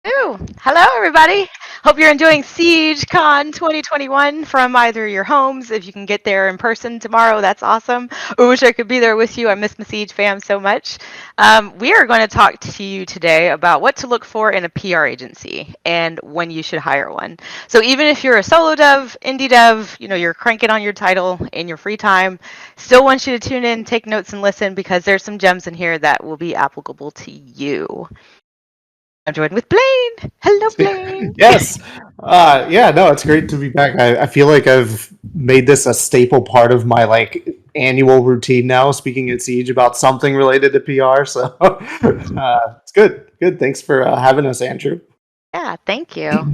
Ooh, hello everybody. Hope you're enjoying SiegeCon 2021 from either your homes. If you can get there in person tomorrow, that's awesome. I wish I could be there with you. I miss my Siege fam so much. We are going to talk to you today about what to look for in a PR agency and when you should hire one. So even if you're a solo dev, indie dev, you're cranking on your title in your free time, still want you to tune in, take notes, and listen because there's some gems in here that will be applicable to you. I'm joined with Blane. Hello, Blane. Yes. Yeah, no, it's great to be back. I feel like I've made this a staple part of my annual routine now, speaking at Siege about something related to PR. So it's good. Good. Thanks for having us, Andrew. Yeah, thank you.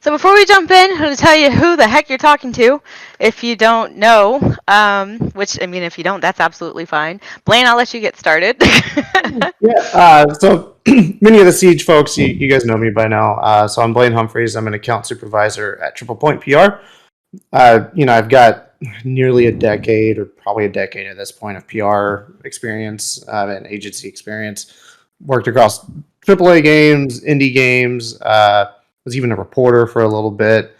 So before we jump in, I'm going to tell you who the heck you're talking to. If you don't know, which, I mean, if you don't, that's absolutely fine. Blane, I'll let you get started. Yeah. So many of the Siege folks, you guys know me by now. So I'm Blane Humphries. I'm an account supervisor at TriplePoint PR. I've got nearly a decade, or probably a decade at this point, of PR experience and agency experience. Worked across AAA games, indie games. Was even a reporter for a little bit.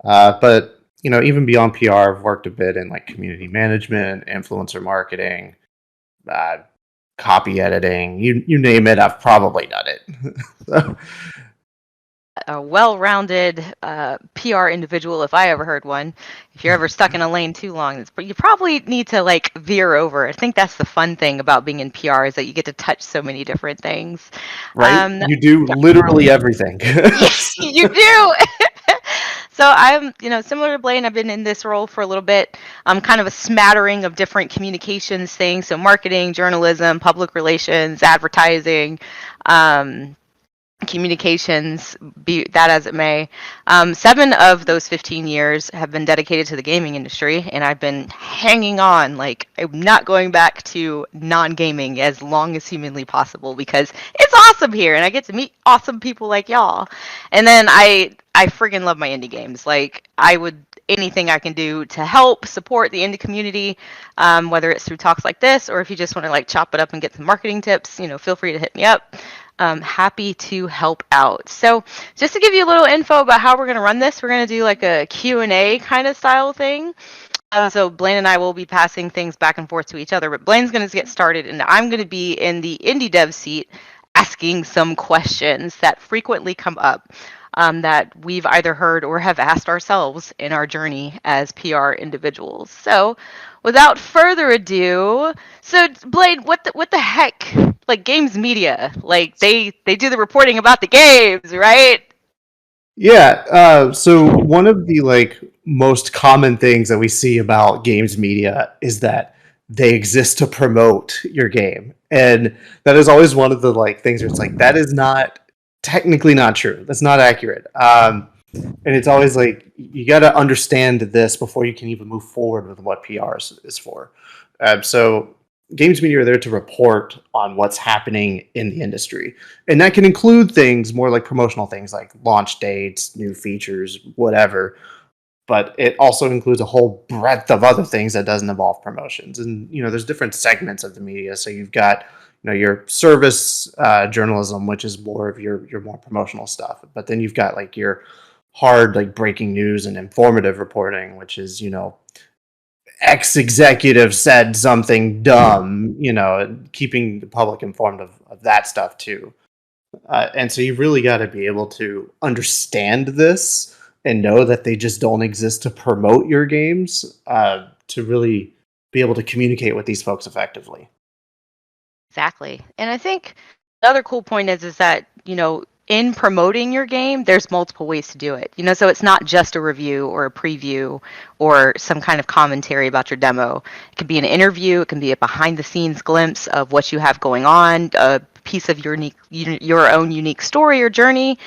But even beyond PR, I've worked a bit in community management, influencer marketing, uh, copy editing. You name it, I've probably done it. So, A well-rounded PR individual, if I ever heard one. If you're ever stuck in a lane too long, you probably need to veer over. I think that's the fun thing about being in PR is that you get to touch so many different things. right? You do Yeah, literally everything. you do. So I'm, similar to Blane, I've been in this role for a little bit. I'm kind of a smattering of different communications things. So marketing, journalism, public relations, advertising, communications, be that as it may. 7 of those 15 years have been dedicated to the gaming industry, and I've been hanging on. I'm not going back to non-gaming as long as humanly possible because it's awesome here, and I get to meet awesome people like y'all. And then I friggin' love my indie games. I would anything I can do to help support the indie community, whether it's through talks like this or if you just want to chop it up and get some marketing tips, feel free to hit me up. Happy to help out. So just to give you a little info about how we're going to run this, we're going to do a Q&A kind of style thing. So Blane and I will be passing things back and forth to each other, but Blane's going to get started and I'm going to be in the indie dev seat asking some questions that frequently come up that we've either heard or have asked ourselves in our journey as PR individuals. So without further ado, so Blade, what the heck? Games media, they do the reporting about the games, right? Yeah. So one of the most common things that we see about games media is that they exist to promote your game, and that is always one of the things where it's that is not technically not true. That's not accurate. And it's always you got to understand this before you can even move forward with what PR is for. So games media are there to report on what's happening in the industry, and that can include things more like promotional things like launch dates, new features, whatever. But it also includes a whole breadth of other things that doesn't involve promotions. And there's different segments of the media. So you've got your service journalism, which is more of your more promotional stuff. But then you've got your hard breaking news and informative reporting, which is X executive said something dumb, keeping the public informed of that stuff too. And so you've really got to be able to understand this and know that they just don't exist to promote your games, to really be able to communicate with these folks effectively. Exactly. And I think the other cool point is that, in promoting your game, there's multiple ways to do it. So it's not just a review or a preview or some kind of commentary about your demo. It can be an interview, it can be a behind the scenes glimpse of what you have going on, a piece of your own unique story or journey,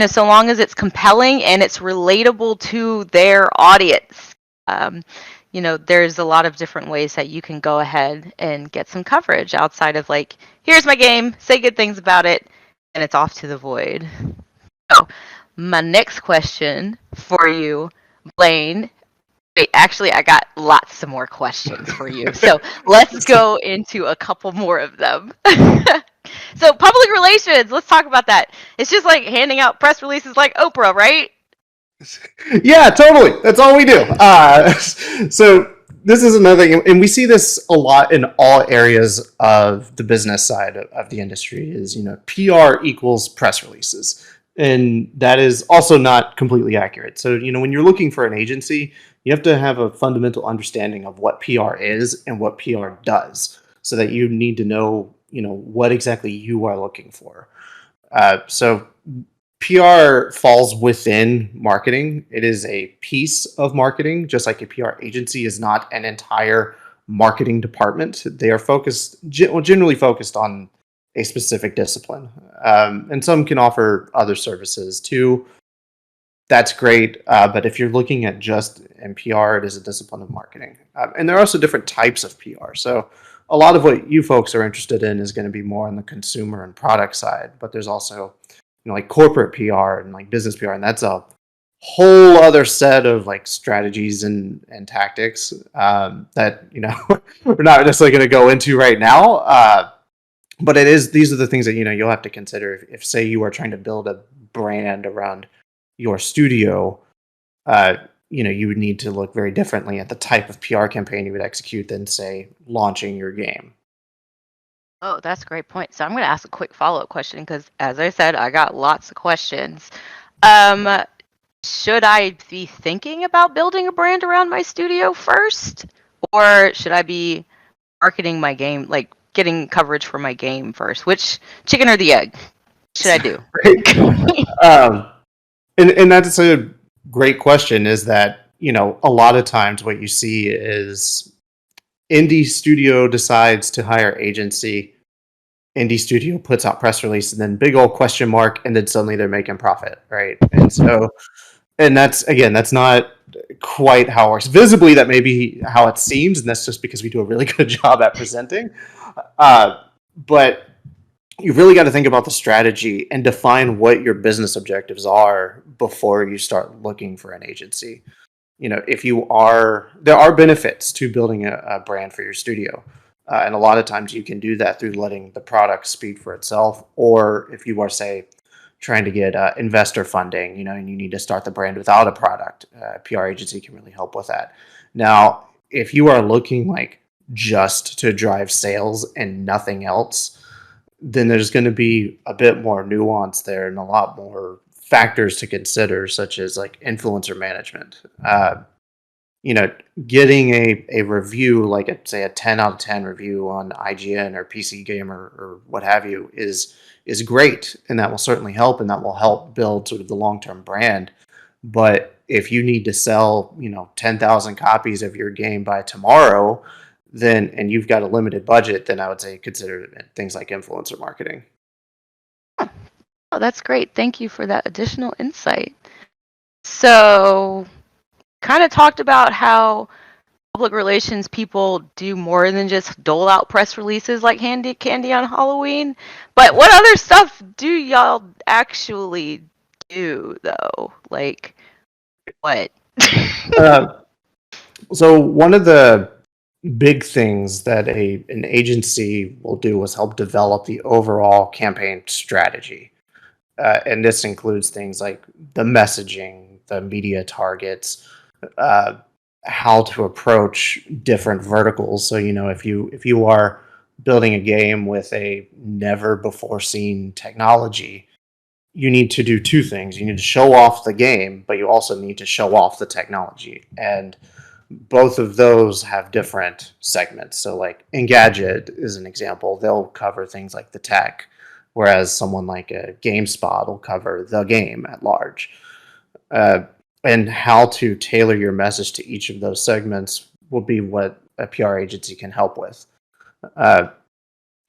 so long as it's compelling and it's relatable to their audience. There's a lot of different ways that you can go ahead and get some coverage outside of here's my game, say good things about it, and it's off to the void. So, my next question for you, Blane. Wait, actually, I got lots of more questions for you. So let's go into a couple more of them. So public relations, let's talk about that. It's just like handing out press releases like Oprah, right? Yeah, totally. That's all we do. So this is another thing, and we see this a lot in all areas of the business side of the industry. Is PR equals press releases, and that is also not completely accurate. So when you're looking for an agency, you have to have a fundamental understanding of what PR is and what PR does, so that you need to know what exactly you are looking for. So PR falls within marketing. It is a piece of marketing, just like a PR agency is not an entire marketing department. They are generally focused on a specific discipline, and some can offer other services too. That's great, but if you're looking at just in PR, it is a discipline of marketing, and there are also different types of PR. So a lot of what you folks are interested in is going to be more on the consumer and product side, but there's also like corporate PR and like business PR, and that's a whole other set of like strategies and tactics that we're not necessarily going to go into right now. But these are the things that you'll have to consider if say you are trying to build a brand around your studio. Uh, you would need to look very differently at the type of PR campaign you would execute than say launching your game. Oh, that's a great point. So I'm going to ask a quick follow-up question because, as I said, I got lots of questions. Um, should I be thinking about building a brand around my studio first, or should I be marketing my game, like getting coverage for my game first? Which chicken or the egg should I do? Right? um, and that's a great question. Is that a lot of times what you see is indie studio decides to hire agency, indie studio puts out press release, and then big old question mark, and then suddenly they're making profit, right? And so, and that's not quite how it works. Visibly, that may be how it seems, and that's just because we do a really good job at presenting. But you really got to think about the strategy and define what your business objectives are before you start looking for an agency. If there are benefits to building a brand for your studio. And a lot of times you can do that through letting the product speak for itself. Or if you are, say, trying to get investor funding, and you need to start the brand without a product, PR agency can really help with that. Now, if you are looking like just to drive sales and nothing else, then there's going to be a bit more nuance there and a lot more factors to consider, such as like influencer management. You know, Getting a review, like say a 10 out of 10 review on IGN or PC Gamer or what have you, is great, and that will certainly help, and that will help build sort of the long term brand. But if you need to sell, 10,000 copies of your game by tomorrow, then and you've got a limited budget, then I would say consider things like influencer marketing. Oh, that's great. Thank you for that additional insight. So, kind of talked about how public relations people do more than just dole out press releases like candy on Halloween. But what other stuff do y'all actually do, though? Like, what? Uh, so one of the big things that an agency will do is help develop the overall campaign strategy. And this includes things like the messaging, the media targets, uh, how to approach different verticals. So if you are building a game with a never before seen technology, you need to do two things. You need to show off the game, but you also need to show off the technology. And both of those have different segments. So, like Engadget is an example. They'll cover things like the tech, whereas someone like a GameSpot will cover the game at large. Uh, and how to tailor your message to each of those segments will be what a PR agency can help with. Uh,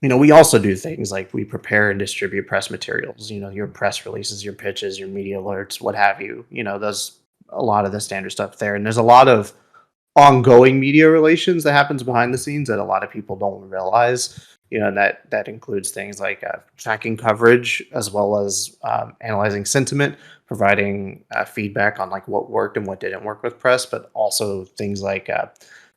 we also do things like we prepare and distribute press materials, your press releases, your pitches, your media alerts, what have you, those a lot of the standard stuff there. And there's a lot of ongoing media relations that happens behind the scenes that a lot of people don't realize. And that includes things like tracking coverage as well as analyzing sentiment, providing feedback on like what worked and what didn't work with press, but also things like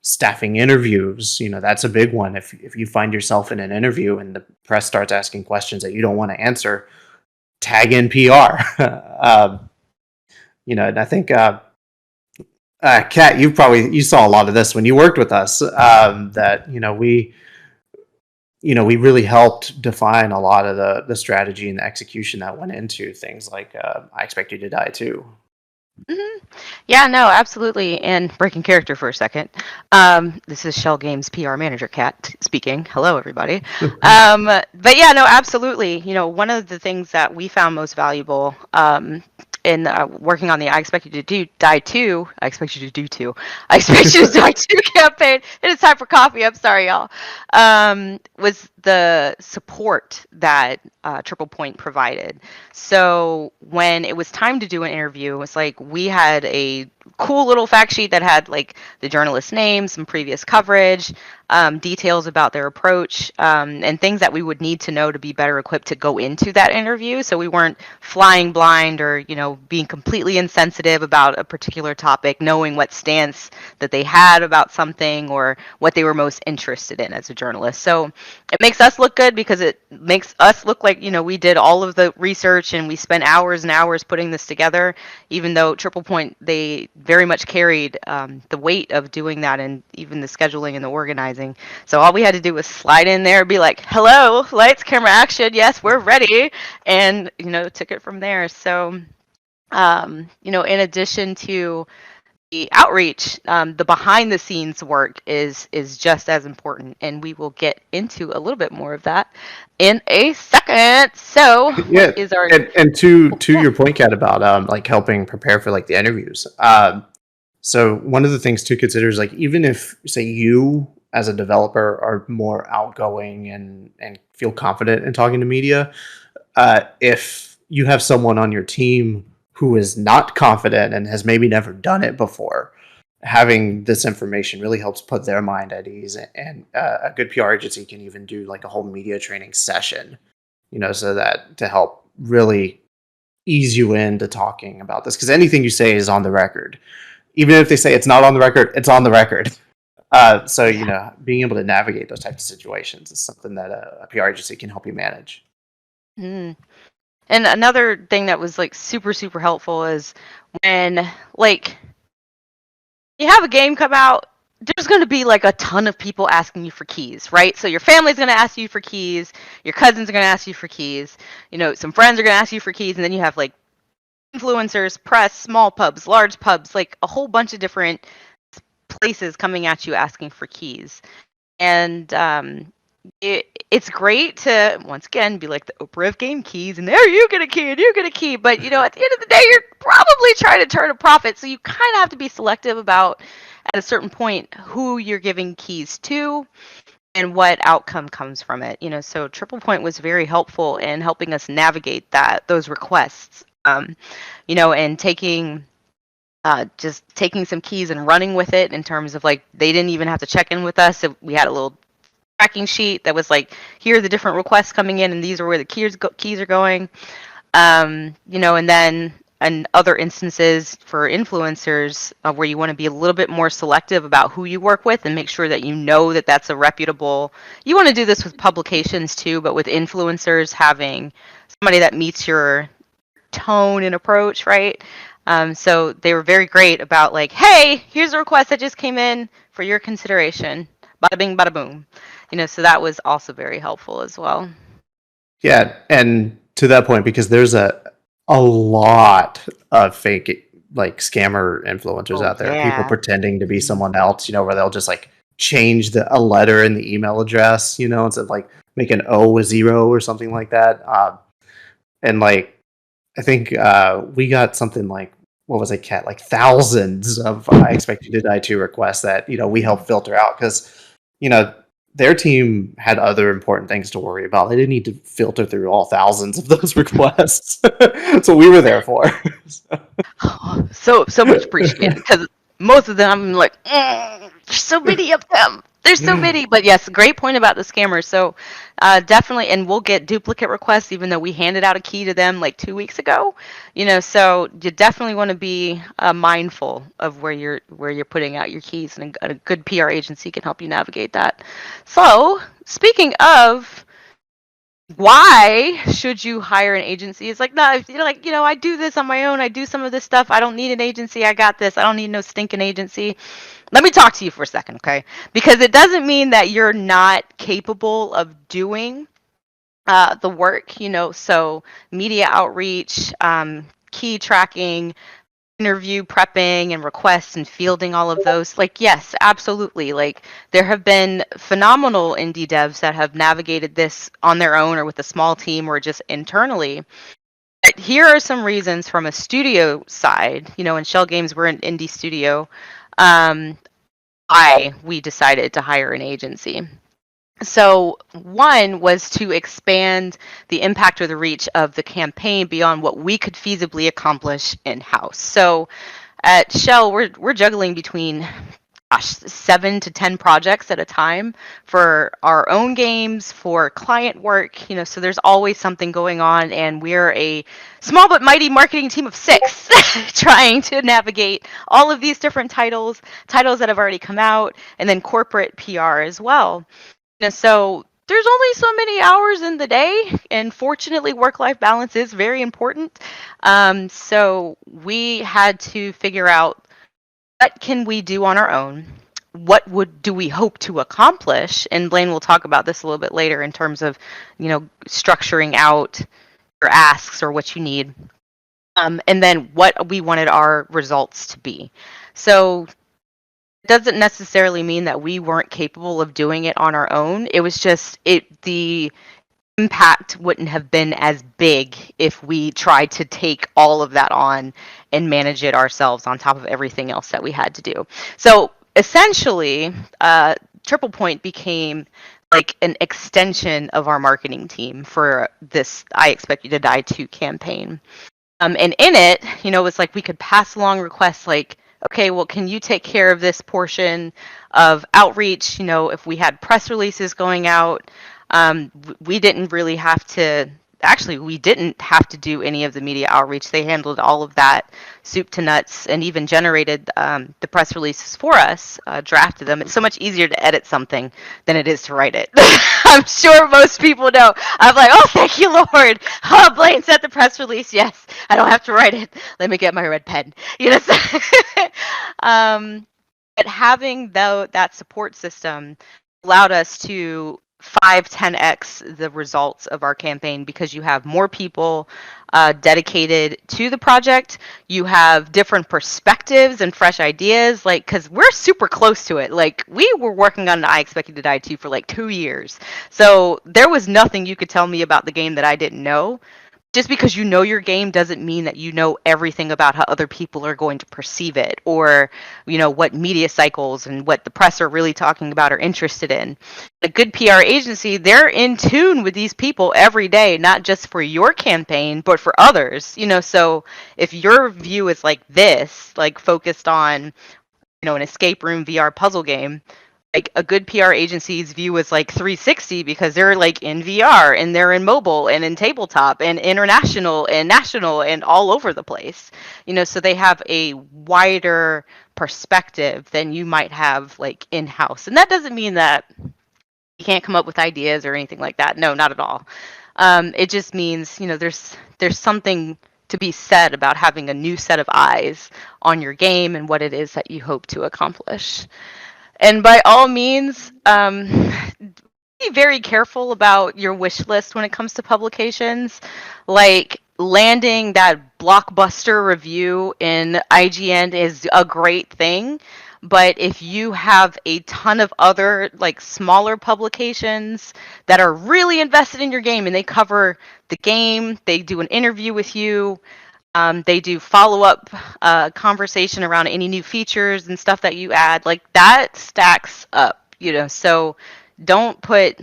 staffing interviews, that's a big one. If you find yourself in an interview and the press starts asking questions that you don't want to answer, tag in PR. And I think Kat, you saw a lot of this when you worked with us. That we really helped define a lot of the strategy and the execution that went into things like I Expect You to Die Too. Mm-hmm. Yeah, no, absolutely. And breaking character for a second. This is Shell Games PR manager Kat speaking. Hello, everybody. But yeah, no, absolutely. One of the things that we found most valuable in working on the I Expect You to Die Too, I Expect You to Do Too, I Expect You to Die Too campaign, and it's time for coffee, I'm sorry, y'all, was the support that TriplePoint provided. So when it was time to do an interview, it was like we had a cool little fact sheet that had like the journalist's name, some previous coverage, details about their approach, and things that we would need to know to be better equipped to go into that interview. So we weren't flying blind or, being completely insensitive about a particular topic, knowing what stance that they had about something or what they were most interested in as a journalist. So it makes us look good because it makes us look like, we did all of the research and we spent hours and hours putting this together, even though TriplePoint, they very much carried the weight of doing that and even the scheduling and the organizing. So all we had to do was slide in there, be like, hello, lights, camera, action. Yes, we're ready. And, took it from there. So, in addition to the outreach, the behind the scenes work is just as important, and we will get into a little bit more of that in a second. So what Yeah, is our and to your point, Kat, about like helping prepare for like the interviews. So one of the things to consider is like even if say you as a developer are more outgoing and feel confident in talking to media, if you have someone on your team who is not confident and has maybe never done it before, having this information really helps put their mind at ease. And a good PR agency can even do like a whole media training session, so that to help really ease you into talking about this. Because anything you say is on the record. Even if they say it's not on the record, it's on the record. So, being able to navigate those types of situations is something that a PR agency can help you manage. Mm. And another thing that was like super, super helpful is when like you have a game come out, there's going to be like a ton of people asking you for keys, right? So your family's going to ask you for keys, your cousins are going to ask you for keys, some friends are going to ask you for keys, and then you have like influencers, press, small pubs, large pubs, like a whole bunch of different places coming at you asking for keys. And it's great to once again be like the Oprah of game keys, and there you get a key and you get a key. But at the end of the day, you're probably trying to turn a profit, so you kind of have to be selective about at a certain point who you're giving keys to and what outcome comes from it. So TriplePoint was very helpful in helping us navigate those requests. And taking just taking some keys and running with it in terms of like they didn't even have to check in with us. We had a little tracking sheet that was like, here are the different requests coming in, and these are where the keys are going. And then in other instances for influencers where you want to be a little bit more selective about who you work with and make sure that that that's a reputable. You want to do this with publications too, but with influencers, having somebody that meets your tone and approach, right? So they were very great about like, hey, here's a request that just came in for your consideration. Bada bing, bada boom. So that was also very helpful as well. Yeah, and to that point, because there's a lot of fake like scammer influencers Oh out there, people yeah. pretending to be someone else, where they'll just like change a letter in the email address, instead of like make an O a zero or something like that. And like I think we got something like what was it, Kat? Like thousands of I Expect You to Die Too requests that we helped filter out because their team had other important things to worry about. They didn't need to filter through all thousands of those requests. That's what we were there for. So much appreciated because most of them I'm like, there's so many of them. There's so many, but yes, great point about the scammers. So definitely, and we'll get duplicate requests even though we handed out a key to them like 2 weeks ago. So you definitely want to be mindful of where you're putting out your keys, and a good PR agency can help you navigate that. So speaking of, why should you hire an agency? It's like, no, if you're like, I do this on my own. I do some of this stuff. I don't need an agency. I got this. I don't need no stinking agency. Let me talk to you for a second, okay? Because it doesn't mean that you're not capable of doing the work, so media outreach, key tracking, interview prepping and requests and fielding all of those. Like, yes, absolutely. Like, there have been phenomenal indie devs that have navigated this on their own or with a small team or just internally. But here are some reasons from a studio side. In Shell Games, we're an indie studio. Um, we decided to hire an agency. So one was to expand the impact or the reach of the campaign beyond what we could feasibly accomplish in-house. So at Shell, we're juggling between 7 to 10 projects at a time for our own games, for client work, so there's always something going on, and we're a small but mighty marketing team of 6 trying to navigate all of these different titles that have already come out, and then corporate PR as well. So there's only so many hours in the day, and fortunately, work-life balance is very important. So we had to figure out, what can we do on our own? What do we hope to accomplish? And Blane will talk about this a little bit later in terms of, structuring out your asks or what you need. And then what we wanted our results to be. So doesn't necessarily mean that we weren't capable of doing it on our own. It was just the impact wouldn't have been as big if we tried to take all of that on and manage it ourselves on top of everything else that we had to do. So essentially, TriplePoint became like an extension of our marketing team for this I Expect You to Die 2 campaign. And in it, it's like we could pass along requests like, okay, well, can you take care of this portion of outreach? If we had press releases going out, we didn't really have to. Actually, we didn't have to do any of the media outreach. They handled all of that, soup to nuts, and even generated the press releases for us, drafted them. It's so much easier to edit something than it is to write it. I'm sure most people know. I'm like, oh, thank you, Lord. Oh, Blane sent the press release. Yes, I don't have to write it. Let me get my red pen. So, but having that support system allowed us to 5-10x the results of our campaign, because you have more people dedicated to the project. You have different perspectives and fresh ideas, like, because we're super close to it. Like, we were working on I Expect You to Die 2 for like 2 years. So there was nothing you could tell me about the game that I didn't know. Just because you know your game doesn't mean that you know everything about how other people are going to perceive it, or what media cycles and what the press are really talking about or interested in. A good PR agency, they're in tune with these people every day, not just for your campaign but for others. So if your view is like this, like focused on an escape room VR puzzle game, like a good PR agency's view is like 360, because they're like in VR and they're in mobile and in tabletop and international and national and all over the place. So they have a wider perspective than you might have like in-house. And that doesn't mean that you can't come up with ideas or anything like that. No, not at all. It just means, there's something to be said about having a new set of eyes on your game and what it is that you hope to accomplish. And by all means, be very careful about your wish list when it comes to publications. Like, landing that blockbuster review in IGN is a great thing. But if you have a ton of other like smaller publications that are really invested in your game and they cover the game, they do an interview with you, they do follow-up conversation around any new features and stuff that you add. Like, that stacks up, So don't try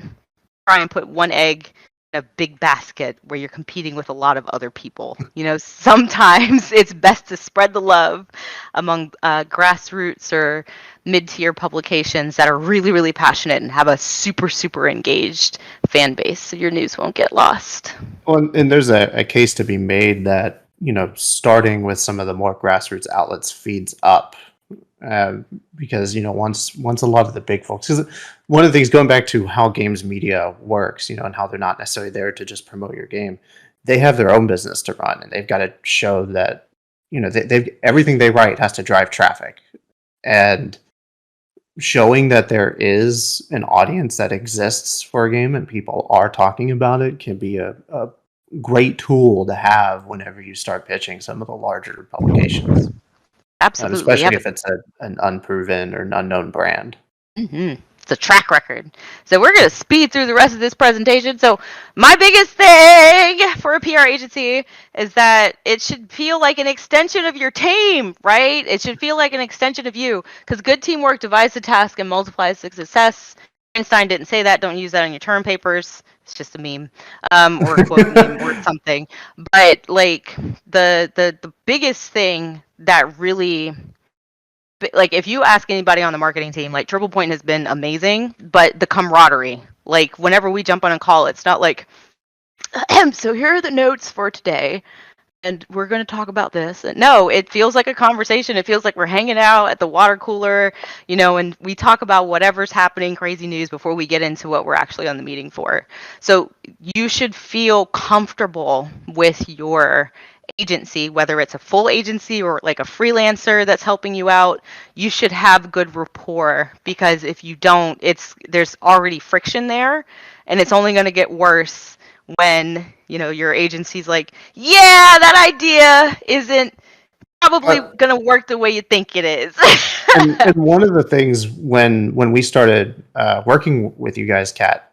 and put one egg a big basket where you're competing with a lot of other people. Sometimes it's best to spread the love among grassroots or mid-tier publications that are really, really passionate and have a super, super engaged fan base, so your news won't get lost. Well, and there's a case to be made that, starting with some of the more grassroots outlets feeds up. Because once a lot of the big folks, because one of the things, going back to how games media works, and how they're not necessarily there to just promote your game, they have their own business to run, and they've got to show that they've everything they write has to drive traffic, and showing that there is an audience that exists for a game and people are talking about it can be a great tool to have whenever you start pitching some of the larger publications. Absolutely. Especially if it's an unproven or an unknown brand. Mm-hmm. It's a track record. So we're going to speed through the rest of this presentation. So my biggest thing for a PR agency is that it should feel like an extension of your team, right? It should feel like an extension of you, because good teamwork divides the task and multiplies the success. Einstein didn't say that. Don't use that on your term papers. It's just a meme, or a quote meme or something. But like the biggest thing that really, like, if you ask anybody on the marketing team, like, TriplePoint has been amazing, but the camaraderie, like, whenever we jump on a call, it's not like, so here are the notes for today, and we're going to talk about this. No, it feels like a conversation. It feels like we're hanging out at the water cooler, and we talk about whatever's happening, crazy news, before we get into what we're actually on the meeting for. So you should feel comfortable with your agency, whether it's a full agency or like a freelancer that's helping you out. You should have good rapport, because if you don't, there's already friction there, and it's only going to get worse when your agency's like, yeah, that idea isn't probably going to work the way you think it is. and one of the things when we started working with you guys, Kat,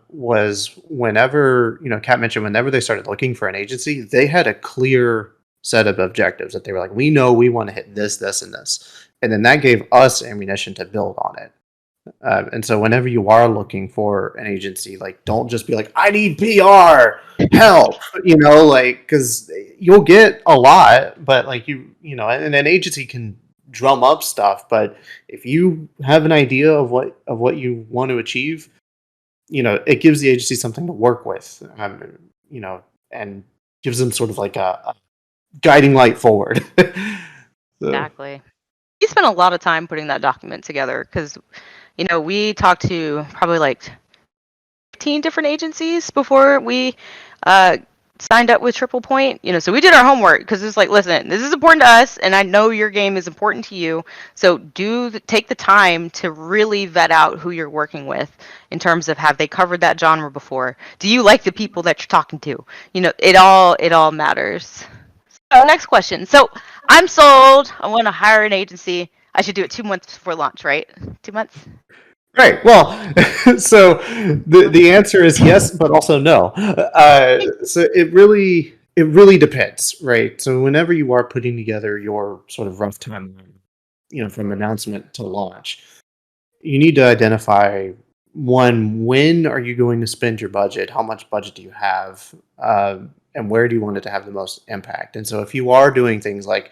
was whenever Kat mentioned whenever they started looking for an agency, they had a clear set of objectives that they were like, we know we want to hit this, this, and this, and then that gave us ammunition to build on it. And so whenever you are looking for an agency, like, don't just be like, I need PR help, like, because you'll get a lot, but like and an agency can drum up stuff, but if you have an idea of what you want to achieve, it gives the agency something to work with, and gives them sort of like a guiding light forward. So. Exactly. We spent a lot of time putting that document together, because we talked to probably like 15 different agencies before we signed up with TriplePoint. So we did our homework, because it's like, listen, this is important to us, and I know your game is important to you. So take the time to really vet out who you're working with, in terms of, have they covered that genre before? Do you like the people that you're talking to? It all matters. So next question. So I'm sold. I want to hire an agency. I should do it 2 months before launch, right? 2 months? Right. Well, so the answer is yes, but also no. So it really depends, right? So whenever you are putting together your sort of rough timeline, from announcement to launch, you need to identify, one, when are you going to spend your budget? How much budget do you have? And where do you want it to have the most impact? And so if you are doing things like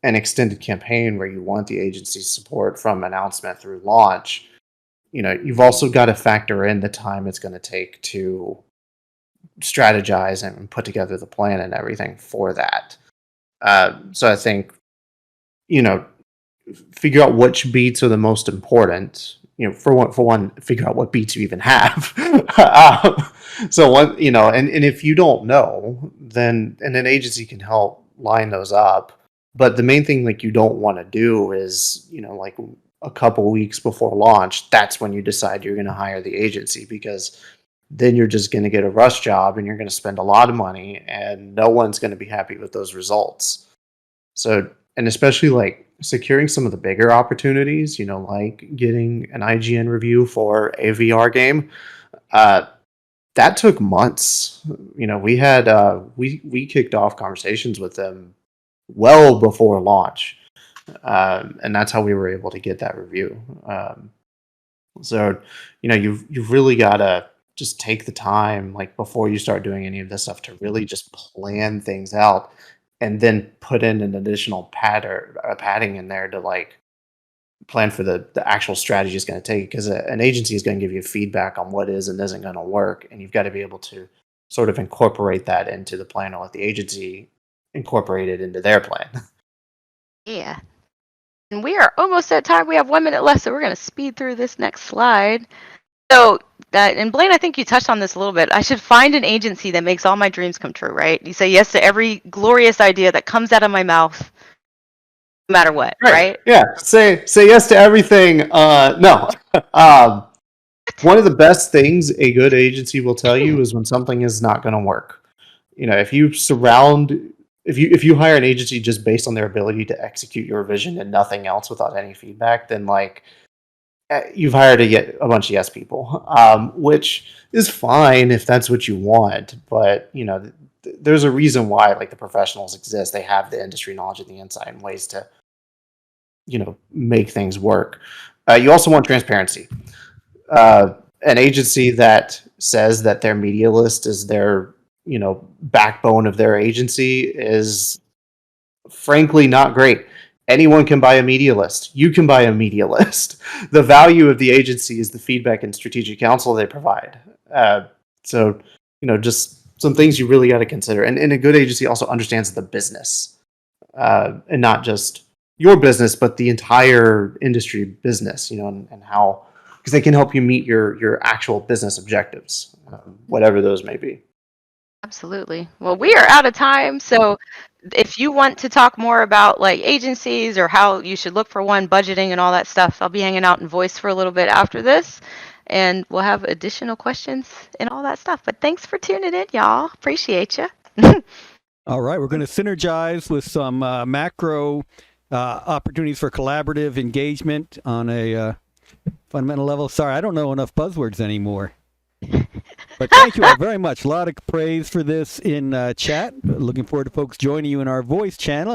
an extended campaign where you want the agency's support from announcement through launch, you've also got to factor in the time it's going to take to strategize and put together the plan and everything for that. So I think, figure out which beats are the most important. For one, figure out what beats you even have. So one, and if you don't know, then an agency can help line those up. But the main thing, like, you don't want to do is, like, a couple weeks before launch, that's when you decide you're going to hire the agency, because then you're just going to get a rush job and you're going to spend a lot of money and no one's going to be happy with those results. So, and especially like securing some of the bigger opportunities, like getting an IGN review for a VR game, that took months. We had we kicked off conversations with them well before launch. And that's how we were able to get that review. So, you've really got to just take the time, like before you start doing any of this stuff, to really just plan things out, and then put in an additional padding in there to like plan for the actual strategy it's going to take, because an agency is going to give you feedback on what is and isn't going to work, and you've got to be able to sort of incorporate that into the plan, or let the agency incorporate it into their plan. Yeah. And we are almost at time. We have 1 minute left, so we're going to speed through this next slide. So, and Blane, I think you touched on this a little bit. I should find an agency that makes all my dreams come true, right? You say yes to every glorious idea that comes out of my mouth, no matter what, Right. right? Yeah. Say yes to everything. No. One of the best things a good agency will tell you is when something is not going to work. If you hire an agency just based on their ability to execute your vision and nothing else without any feedback, then like you've hired a bunch of yes people, which is fine if that's what you want. But there's a reason why like the professionals exist. They have the industry knowledge and the insight and ways to make things work. You also want transparency. An agency that says that their media list is their backbone of their agency is frankly not great. Anyone can buy a media list. You can buy a media list. The value of the agency is the feedback and strategic counsel they provide. So just some things you really got to consider. And a good agency also understands the business, and not just your business, but the entire industry business, and how, because they can help you meet your actual business objectives, whatever those may be. Absolutely. Well, we are out of time. So if you want to talk more about like agencies or how you should look for one, budgeting and all that stuff, I'll be hanging out in voice for a little bit after this. And we'll have additional questions and all that stuff. But thanks for tuning in, y'all. Appreciate you. All right. We're going to synergize with some macro opportunities for collaborative engagement on a fundamental level. Sorry, I don't know enough buzzwords anymore. But thank you all very much. A lot of praise for this in chat. Looking forward to folks joining you in our voice channel.